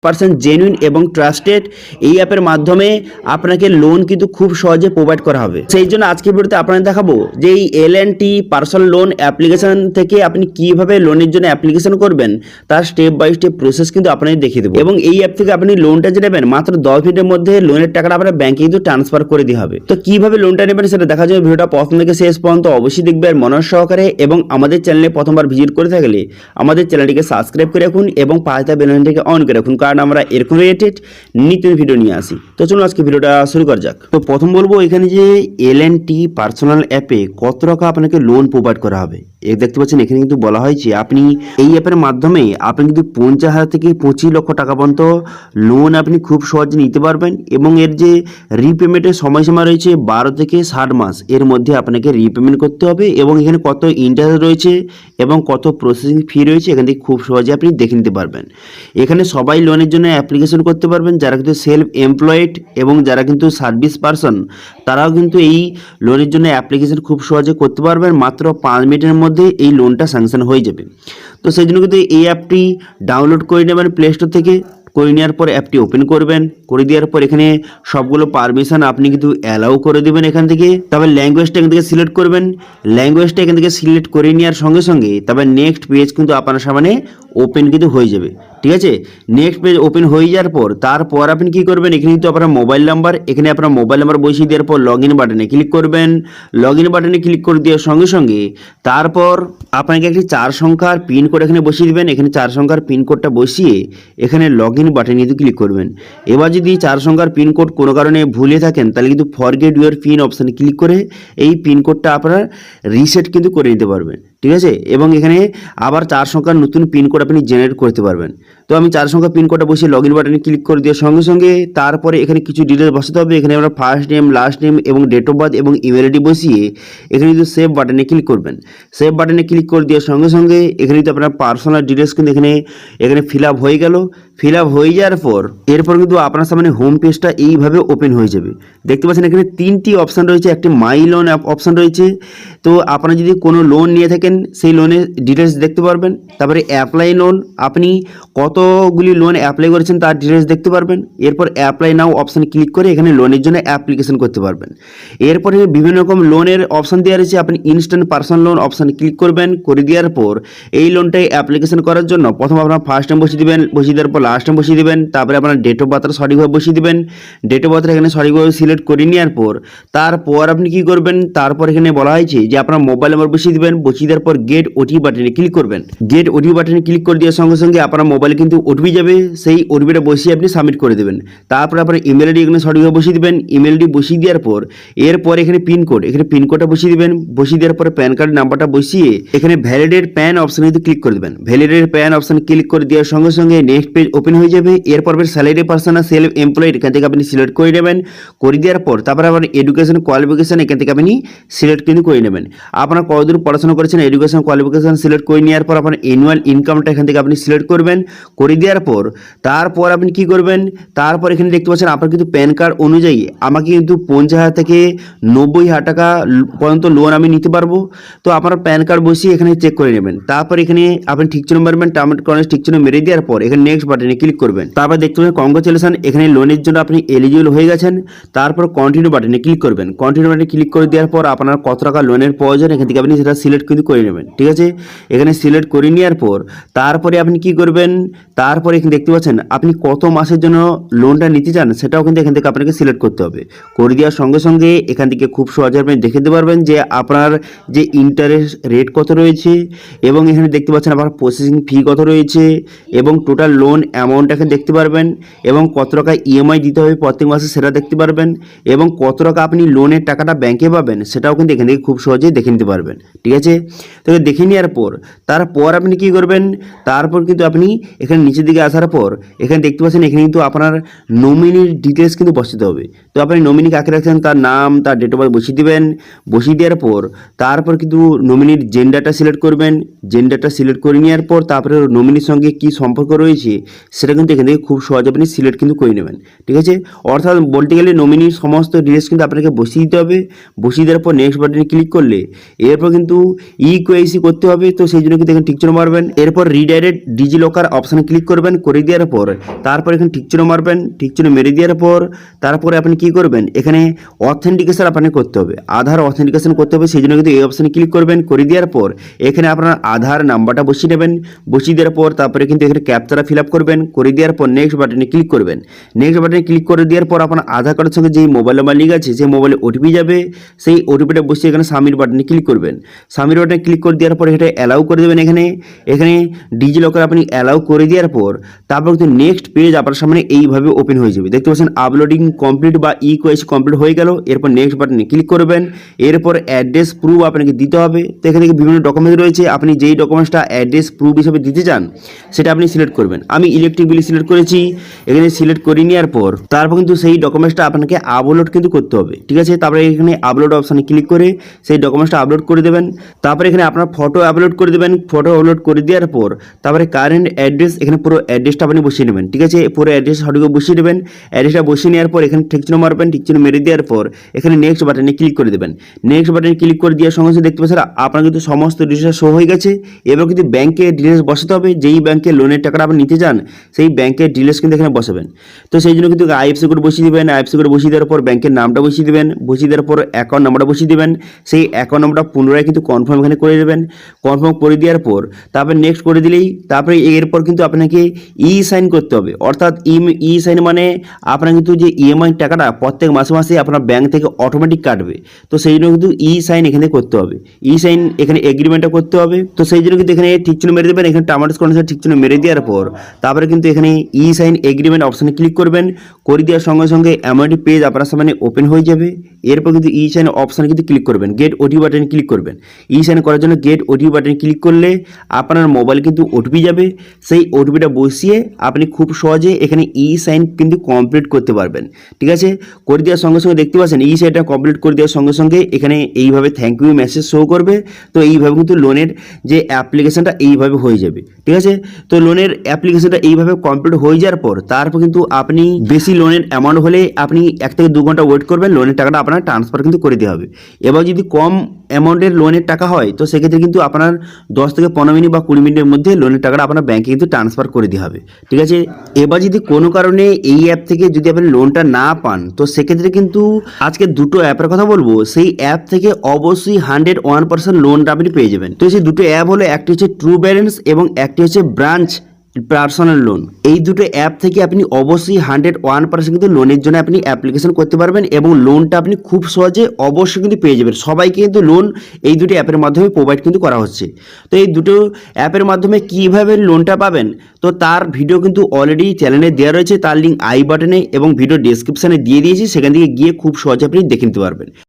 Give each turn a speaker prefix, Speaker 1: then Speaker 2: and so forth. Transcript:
Speaker 1: 100% genuine এবং trusted. এই অ্যাপের মাধ্যমে আপনাকে লোন কিন্তু খুব সহজে প্রোভাইড করা হবে। সেই জন্য আজকের ভিডিওতে আপনাদের দেখাবো যে এই L&T পার্সোনাল লোন অ্যাপ্লিকেশন থেকে আপনি কিভাবে লোনের জন্য অ্যাপ্লিকেশন করবেন তার স্টেপ বাই স্টেপ প্রসেস কিন্তু আপনাদের দেখিয়ে দেবো। এবং এই অ্যাপ থেকে আপনি লোনটা যে নেবেন মাত্র 10 মিনিটের মধ্যে লোনের টাকাটা আপনার ব্যাংকে কিন্তু ট্রান্সফার করে দেওয়া হবে। তো কিভাবে লোনটা নেবেন সেটা দেখার জন্য ভিডিওটা প্রথম থেকে শেষ পর্যন্ত অবশ্যই দেখবেন মনোযোগ সহকারে। এবং আমাদের চ্যানেলে প্রথমবার ভিজিট করে থাকলে আমাদের চ্যানেলটিকে সাবস্ক্রাইব করে রাখুন এবং পাশে থাকা বেল আইকনটিকে অন করে রাখুন, কারণ আমরা এরকম রিলেটেড নিত্য ভিডিও নিয়ে আসি। তো চলুন আজকে ভিডিওটা শুরু করা যাক। তো প্রথম বলবো এখানে যে L&T পার্সোনাল অ্যাপে কত টাকা আপনাকে লোন প্রোভাইড করা হবে। দেখতে পাচ্ছেন এখানে কিন্তু বলা হয়েছে আপনি এই অ্যাপের মাধ্যমে আপনি কিন্তু 50,000 থেকে 25 লক্ষ টাকা পর্যন্ত লোন আপনি খুব সহজে নিতে পারবেন। এবং এর যে রিপেমেন্টের সময়সীমা রয়েছে 12 থেকে 60 মাস, এর মধ্যে আপনাকে রিপেমেন্ট করতে হবে। এবং এখানে কত ইন্টারেস্ট রয়েছে এবং কত প্রসেসিং ফি রয়েছে এখান থেকে খুব সহজে আপনি দেখে নিতে পারবেন। এখানে সবাই লোনের জন্য অ্যাপ্লিকেশন করতে পারবেন, যারা কিন্তু সেলফ এমপ্লয়েড এবং যারা কিন্তু সার্ভিস পারসন তারাও কিন্তু এই লোনের জন্য অ্যাপ্লিকেশন খুব সহজে করতে পারবেন। মাত্র 5 মিনিটের মধ্যে এই লোনটা স্যাংশন হয়ে যাবে। তো সেই জন্য কিন্তু এই অ্যাপটি ডাউনলোড করে নেবেন প্লে স্টোর থেকে। করে নেওয়ার পর অ্যাপটি ওপেন করবেন, করে দেওয়ার পর এখানে সবগুলো পারমিশন আপনি কিন্তু অ্যালাউ করে দেবেন এখান থেকে। তারপর ল্যাঙ্গুয়েজটা এখান থেকে সিলেক্ট করবেন। ল্যাঙ্গুয়েজটা এখান থেকে সিলেক্ট করে নেওয়ার সঙ্গে সঙ্গে তারপর নেক্সট পেজ কিন্তু আপনার সামনে ওপেন কিন্তু হয়ে যাবে। ঠিক আছে, নেক্সট পেজ ওপেন হয়ে যাওয়ার পর তারপর আপনি কি করবেন, এখানে কিন্তু আপনার মোবাইল নাম্বার, এখানে আপনার মোবাইল নাম্বার বসিয়ে দেওয়ার পর লগ ইন বাটনে ক্লিক করবেন। লগ ইন বাটনে ক্লিক করে দেওয়ার সঙ্গে সঙ্গে তারপর আপনাকে একটি 4 সংখ্যার পিন কোড এখানে বসিয়ে দেবেন। এখানে 4 সংখ্যার পিন কোডটা বসিয়ে এখানে লগ ইন বাটনে কিন্তু ক্লিক করবেন। এবার যদি 4 সংখ্যার পিন কোড কোনো কারণে ভুলে থাকেন তাহলে কিন্তু ফরগেট ইউর পিন অপশানে ক্লিক করে এই পিন কোডটা আপনারা রিসেট কিন্তু করে নিতে পারবেন। ঠিক আছে, এবং এখানে আবার 4 সংখ্যার নতুন পিন কোড আপনি জেনারেট করতে পারবেন। তো আমি 4 সংখ্যা পিন কোডটা বসিয়ে লগ ইন বাটনে ক্লিক করে দেওয়ার সঙ্গে সঙ্গে তারপরে এখানে কিছু ডিটেলস বসাতে হবে। এখানে আমরা ফার্স্ট নেম, লাস্ট নেম এবং ডেট অফ বার্থ এবং ইমেল আইডি বসিয়ে এখানে কিন্তু সেভ বাটনে ক্লিক করবেন। সেভ বাটনে ক্লিক করে দেওয়ার সঙ্গে সঙ্গে এখানে কিন্তু আপনার পার্সোনাল ডিটেলস কিন্তু এখানে ফিল আপ হয়ে গেল। ফিল আপ হয়ে যাওয়ার পর এরপর কিন্তু আপনার সামনে হোম পেজটা এইভাবে ওপেন হয়ে যাবে। দেখতে পাচ্ছেন এখানে 3টি অপশান রয়েছে, একটি মাই লোন অপশান রয়েছে। তো আপনারা যদি কোনো লোন নিয়ে থাকেন সেই লোনের ডিটেলস দেখতে পারবেন। তারপরে অ্যাপ্লাই লোন, আপনি কতগুলি লোন অ্যাপ্লাই করেছেন তার ডিটেলস দেখতে পারবেন। এরপর অ্যাপ্লাই নাও অপশানে ক্লিক করে এখানে লোনের জন্য অ্যাপ্লিকেশন করতে পারবেন। এরপরে বিভিন্ন রকম লোনের অপশান দেওয়া রয়েছে, আপনি ইনস্ট্যান্ট পার্সোনাল লোন অপশানে ক্লিক করবেন। করে দেওয়ার পর এই লোনটাই অ্যাপ্লিকেশন করার জন্য প্রথম আপনার ফার্স্ট টাইম বসিয়ে দেবেন, বসিয়ে দেওয়ার পর লাস্ট টাইম বসিয়ে দেবেন। তারপরে আপনার ডেট অফ বার্থটা সঠিকভাবে বসিয়ে দেবেন। ডেট অফ বার্থটা এখানে সঠিকভাবে সিলেক্ট করে নেওয়ার পর তারপর আপনি কি করবেন, তারপর এখানে বলা হয়েছে যে আপনার মোবাইল নাম্বার বসিয়ে দেবেন। বসিয়ে দেওয়ার পর গেট ওটিপি বাটনে ক্লিক করবেন। গেট ওটিপি বাটনে ক্লিক করে দেওয়ার সঙ্গে সঙ্গে আপনার মোবাইলে কিন্তু ওটিপি যাবে, সেই ওটিপিটা বসিয়ে আপনি সাবমিট করে দেবেন। তারপর আপনার ইমেল আইডি এখানে সঠিকভাবে বসিয়ে দেবেন। ইমেল আইডি বসিয়ে দেওয়ার পর এরপর এখানে পিন কোড, এখানে পিন কোডটা বসিয়ে দেবেন। বসিয়ে দেওয়ার পরে প্যান কার্ড নাম্বারটা বসিয়ে এখানে ভ্যালিডেট প্যান অপশানে কিন্তু ক্লিক করে দেবেন। ভ্যালিডেট প্যান অপশানে ক্লিক করে দেওয়ার সঙ্গে সঙ্গে নেক্সট পেজ ওপেন হয়ে যাবে। এরপর স্যালারি পার্সন আর সেলফ এমপ্লয়েড এখান থেকে আপনি সিলেক্ট করে নেবেন। করে দেওয়ার পর তারপরে আপনার এডুকেশন কোয়ালিফিকেশন এখান থেকে আপনি সিলেক্ট কিন্তু করে নেবেন। আপনার কতদূর পড়াশোনা করেছেন এডুকেশন কোয়ালিফিকেশন সিলেক্ট করে নেওয়ার পর আপনার অ্যানুয়াল ইনকামটা এখান থেকে আপনি সিলেক্ট করবেন। করে দেওয়ার পর তারপর আপনি কি করবেন, তারপর এখানে দেখতে পাচ্ছেন আপনার কিন্তু প্যান কার্ড অনুযায়ী আমাকে কিন্তু 50,000 থেকে 90,000 টাকা পর্যন্ত লোন আমি নিতে পারবো। তো আপনার প্যান কার্ড বসিয়ে এখানে চেক করে নেবেন। তারপর এখানে আপনি ঠিক চিহ্ন মারবেন, ঠিক চিহ্ন মেরে দেওয়ার পর এখানে নেক্সট বাটনে ক্লিক করবেন। তারপর দেখতে পাবেন কংগ্রাচুলেশন, এখানে লোনের জন্য আপনি এলিজিবল হয়ে গেছেন। তারপর কন্টিনিউ বাটনে ক্লিক করবেন। কন্টিনিউ বাটনে ক্লিক করে দেওয়ার পর আপনার কত টাকা লোনের প্রয়োজন এখান থেকে আপনি সেটা সিলেক্ট কিন্তু করে নেবেন। ঠিক আছে, এখানে সিলেক্ট করে নেওয়ার পর তারপরে আপনি কি করবেন, তারপরে এখানে দেখতে পাচ্ছেন আপনি কত মাসের জন্য লোনটা নিতে চান সেটাও কিন্তু এখান থেকে আপনাকে সিলেক্ট করতে হবে। করে দেওয়ার সঙ্গে সঙ্গে এখান থেকে খুব সহজে আপনি দেখে দিতে পারবেন যে আপনার যে ইন্টারেস্ট রেট কত রয়েছে এবং এখানে দেখতে পাচ্ছেন আপনার প্রসেসিং ফি কত রয়েছে এবং টোটাল লোন অ্যামাউন্ট এখানে দেখতে পারবেন এবং কত টাকা ইএমআই দিতে হবে প্রত্যেক মাসে সেটা দেখতে পারবেন এবং কত টাকা আপনি লোনের টাকাটা ব্যাংকে পাবেন সেটাও কিন্তু এখান থেকে খুব সহজেই দেখে নিতে পারবেন। ঠিক আছে, তো দেখে নেওয়ার পর তারপর আপনি কি করবেন, তারপর কিন্তু আপনি এখানে নিচের দিকে আসার পর এখানে দেখতে পাচ্ছেন এখানে কিন্তু আপনার নমিনির ডিটেলস কিন্তু বসাতে হবে। তো আপনি নমিনি কাকে রাখছেন তার নাম, তার ডেট অফ বার্থ বসিয়ে দেবেন। বসিয়ে দেওয়ার পর তারপর কিন্তু নমিনির জেন্ডারটা সিলেক্ট করবেন। জেন্ডারটা সিলেক্ট করে নেওয়ার পর তারপরে নমিনির সঙ্গে কি সম্পর্ক রয়েছে সেটা কিন্তু এখান থেকে খুব সহজে আপনি সিলেক্ট কিন্তু করে নেবেন। ঠিক আছে, অর্থাৎ বলতে গেলে নমিনির সমস্ত ডিটেলস কিন্তু আপনাকে বসিয়ে দিতে হবে। বসিয়ে দেওয়ার পর নেক্সট বাটনে ক্লিক করলে এরপর কিন্তু ইকেওয়াইসি করতে হবে, তো সেই জন্য কিন্তু এখানে টিক চিহ্ন মারবেন। এরপর রিডাইরেক্ট ডিজি লকার অপশানে ক্লিক করবেন, করে দেওয়ার পর তারপর এখানে টিক চিহ্ন মারবেন। টিক চিহ্ন মেরে দেওয়ার পর তারপরে আপনি কি করবেন, এখানে অথেন্টিকেশন আপনাকে করতে হবে, আধার অথেন্টিকেশন করতে হবে। সেই জন্য কিন্তু এই অপশানে ক্লিক করবেন। করে দেওয়ার পর এখানে আপনার আধার নাম্বারটা বসিয়ে নেবেন। বসিয়ে দেওয়ার পর তারপরে কিন্তু এখানে ক্যাপচাটা ফিল আপ করবেন। করে দেওয়ার পর নেক্সট বাটনে ক্লিক করবেন। নেক্সট বাটনে ক্লিক করে দেওয়ার পর আপনার আধার কার্ডের সঙ্গে যেই মোবাইল নাম্বার লিঙ্ক আছে সেই মোবাইলে ওটিপি যাবে। সেই ওটিপিটা বসিয়ে এখানে সাবমিট বাটনে ক্লিক করবেন। সাবমিট বাটনে ক্লিক করে দেওয়ার পর এটা অ্যালাউ করে দেবেন। এখানে ডিজি লকার আপনি অ্যালাউ করে দেওয়ার পর তারপর কিন্তু নেক্সট পেজ আপনার সামনে এইভাবে ওপেন হয়ে যাবে। দেখতে পাচ্ছেন আপলোডিং কমপ্লিট বা ইকেওয়াইসি কমপ্লিট হয়ে গেল। এরপর নেক্সট বাটনে ক্লিক করবেন। এরপর অ্যাড্রেস প্রুফ আপনাকে দিতে হবে। তো এখানে বিভিন্ন ডকুমেন্টস রয়েছে, আপনি যেই ডকুমেন্টসটা অ্যাড্রেস প্রুফ হিসেবে দিতে চান সেটা আপনি সিলেক্ট করবেন। আমি ইলেকট্রিক বিল সিলেক্ট করেছি। এখানে সিলেক্ট করে নেওয়ার পর তারপর কিন্তু সেই ডকুমেন্টসটা আপনাকে আপলোড কিন্তু করতে হবে। ঠিক আছে, তারপরে এখানে আপলোড অপশানে ক্লিক করে সেই ডকুমেন্টসটা আপলোড করে দেবেন। তারপরে এখানে আপনার ফটো আপলোড করে দেবেন। ফটো আপলোড করে দেওয়ার পর তারপরে কারেন্ট অ্যাড্রেস, এখানে পুরো অ্যাড্রেসটা আপনি বসিয়ে নেবেন। ঠিক আছে, পুরো অ্যাড্রেস সঠিক বসিয়ে দেবেন। অ্যাড্রেসটা বসিয়ে নেওয়ার পর এখানে টিক চিহ্ন মারবেন। টিক চিহ্ন মেরে দেওয়ার পর এখানে নেক্সট বাটনে ক্লিক করে দেবেন। নেক্সট বাটনে ক্লিক করে দেওয়ার সঙ্গে সঙ্গে দেখতে পাচ্ছেন আপনার কিন্তু সমস্ত ডিটেলস শো হয়ে গেছে। এবার কিন্তু ব্যাংকে ডিটেলস বসাতে হবে। যেই ব্যাংকে লোনের টাকাটা আপনি নিতে চান সেই ব্যাংকের ডিটেলস কিন্তু এখানে বসাবেন। তো সেই জন্য কিন্তু আইএফএসসি কোড বসিয়ে দেবেন। আইএফএসসি কোড বসিয়ে দেওয়ার পর ব্যাংকের নামটা বসিয়ে দেবেন। বসিয়ে দেওয়ার পর অ্যাকাউন্ট নাম্বারটা বসিয়ে দেবেন। সেই অ্যাকাউন্ট নাম্বারটা পুনরায় কিন্তু কনফার্ম এখানে করে দেবেন। কনফার্ম করে দেওয়ার পর তারপরে নেক্সট করে দিলেই তারপরে এরপর কিন্তু আপনাকে ই সাইন করতে হবে। অর্থাৎ ই সাইন মানে আপনার কিন্তু যে ইএমআই টাকাটা প্রত্যেক মাসে মাসে আপনার ব্যাংক থেকে অটোমেটিক কাটবে। তো সেই জন্য কিন্তু ই সাইন এখানে করতে হবে। ই সাইন এখানে এগ্রিমেন্টটা করতে হবে। তো সেই জন্য কিন্তু এখানে ঠিক চিহ্ন মেরে দেবেন। এখানে টামাটোস কন্ডিশন ঠিক চিহ্ন মেরে দেওয়ার পর তারপরে কিন্তু এখানে ই সাইন এগ্রিমেন্ট অপশানে ক্লিক করবেন। করে দেওয়ার সঙ্গে সঙ্গে এমনটি পেজ আপনার সামনে ওপেন হয়ে যাবে। এরপর কিন্তু ই সাইন অপশানে কিন্তু ক্লিক করবেন। গেট ওটিপি বাটনে ক্লিক করবেন। ই সাইন করার জন্য গেট ওটিপি বাটনে ক্লিক করলে আপনার মোবাইল কিন্তু ওটিপি যাবে। সেই ওটিপিটা বসিয়ে আপনি খুব সহজে এখানে ই সাইন কিন্তু কমপ্লিট করতে পারবেন। ঠিক আছে, করে দেওয়ার সঙ্গে সঙ্গে দেখতে পাচ্ছেন ই সাইনটা কমপ্লিট করে দেওয়ার সঙ্গে সঙ্গে এখানে এইভাবে থ্যাংক ইউ মেসেজ শো করবে। তো এইভাবে কিন্তু লোনের যে অ্যাপ্লিকেশনটা এইভাবে হয়ে যাবে। ঠিক আছে, তো লোনের অ্যাপ্লিকেশনটা এইভাবে কমপ্লিট হয়ে যাওয়ার পর তারপর কিন্তু আপনি বেশি লোনের অ্যামাউন্ট হলে আপনি 1 থেকে 2 ঘন্টা ওয়েট করবেন, লোনের টাকাটা আপনার ট্রান্সফার কিন্তু করে দেওয়া হবে। এবার যদি কম অ্যামাউন্টের লোনের টাকা হয় তো সেক্ষেত্রে কিন্তু আপনার 10 থেকে 15 মিনিট বা 20 মিনিটের মধ্যে লোনের টাকাটা আপনার ব্যাংকে কিন্তু ট্রান্সফার করে দেওয়া হবে। ঠিক আছে, এবার যদি কোনো কারণে এই অ্যাপ থেকে যদি আপনি লোনটা না পান তো সেক্ষেত্রে কিন্তু আজকে দুটো অ্যাপের কথা বলবো, সেই অ্যাপ থেকে অবশ্যই 101% লোনটা আপনি পেয়ে যাবেন। তো সেই দুটো অ্যাপ হলো একটি হচ্ছে ট্রু ব্যালেন্স এবং একটি হচ্ছে ব্রাঞ্চ পার্সোনাল লোন। এই দুটো অ্যাপ থেকে আপনি অবশ্যই 101% কিন্তু লোনের জন্য আপনি অ্যাপ্লিকেশন করতে পারবেন এবং লোনটা আপনি খুব সহজে অবশ্যই কিন্তু পেয়ে যাবেন। সবাইকে কিন্তু লোন এই দুটো অ্যাপের মাধ্যমে প্রোভাইড কিন্তু করা হচ্ছে। তো এই দুটো অ্যাপের মাধ্যমে কীভাবে লোনটা পাবেন তো তার ভিডিও কিন্তু অলরেডি চ্যানেলে দেওয়া রয়েছে, তার লিঙ্ক আই বাটনে এবং ভিডিও ডেসক্রিপশানে দিয়ে দিয়েছি, সেখান থেকে গিয়ে খুব সহজে আপনি দেখে নিতে পারবেন।